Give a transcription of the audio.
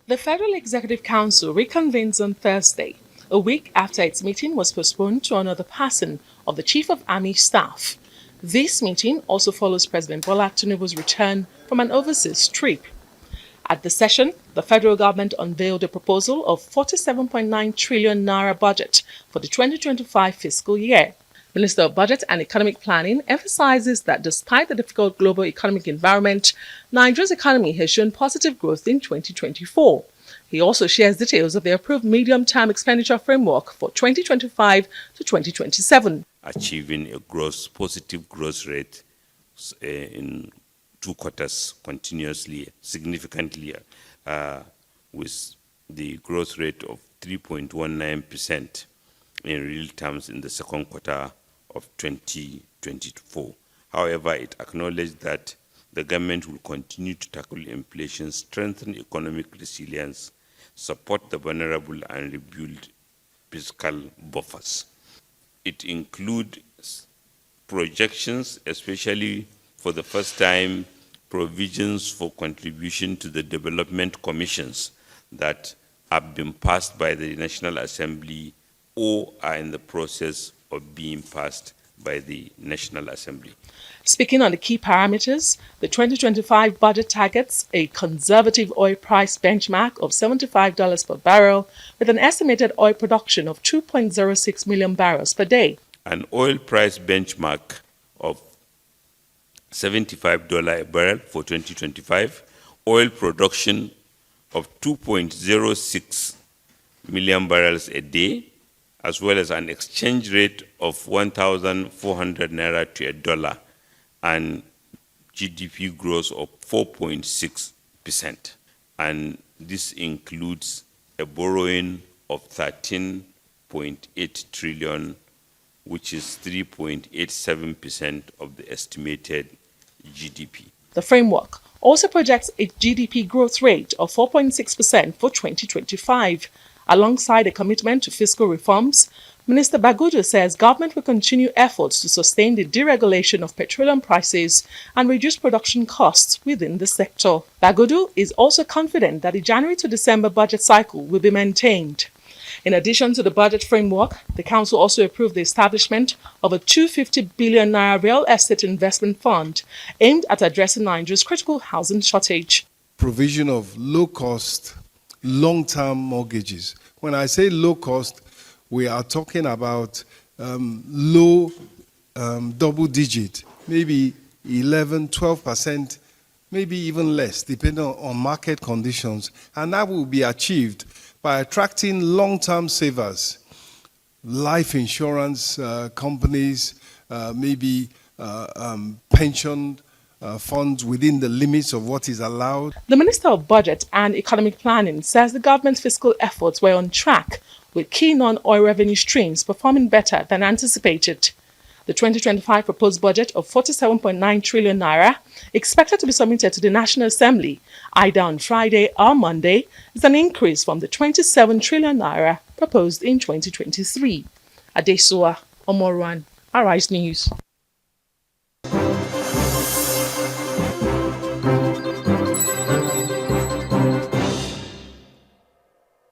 The Federal Executive Council reconvenes on Thursday, a week after its meeting was postponed to honor the passing of the Chief of Army Staff. This meeting also follows President Bola Tinubu's return from an overseas trip. At the session, the federal government unveiled a proposal of 47.9 trillion naira budget for the 2025 fiscal year. Minister of Budget and Economic Planning emphasizes that despite the difficult global economic environment, Nigeria's economy has shown positive growth in 2024. He also shares details of the approved medium-term expenditure framework for 2025 to 2027. Achieving a positive growth rate in 2 quarters continuously, significantly, with the growth rate of 3.19% in real terms in the second quarter of 2024. However, it acknowledged that the government will continue to tackle inflation, strengthen economic resilience, support the vulnerable, and rebuild fiscal buffers. It includes projections, especially for the first time, provisions for contribution to the development commissions that have been passed by the National Assembly or are in the process of being passed by the National Assembly. Speaking on the key parameters, the 2025 budget targets a conservative oil price benchmark of $75 per barrel with an estimated oil production of 2.06 million barrels per day. An oil price benchmark of $75 a barrel for 2025, oil production of 2.06 million barrels a day, as well as an exchange rate of 1,400 naira to a dollar and GDP growth of 4.6%. And this includes a borrowing of 13.8 trillion, which is 3.87% of the estimated GDP. The framework also projects a GDP growth rate of 4.6% for 2025. Alongside a commitment to fiscal reforms, Minister Bagudu says government will continue efforts to sustain the deregulation of petroleum prices and reduce production costs within the sector. Bagudu is also confident that the January to December budget cycle will be maintained. In addition to the budget framework, the Council also approved the establishment of a 250 billion naira real estate investment fund aimed at addressing Nigeria's critical housing shortage. Provision of low-cost, long-term mortgages. When I say low-cost, we are talking about low double-digit, maybe 11, 12%, maybe even less, depending on market conditions. And that will be achieved by attracting long-term savers, life insurance companies, maybe pension funds within the limits of what is allowed. The Minister of Budget and Economic Planning says the government's fiscal efforts were on track, with key non-oil revenue streams performing better than anticipated. The 2025 proposed budget of 47.9 trillion naira, expected to be submitted to the National Assembly either on Friday or Monday, is an increase from the 27 trillion naira proposed in 2023. Adesoa Omoruan, Arise News.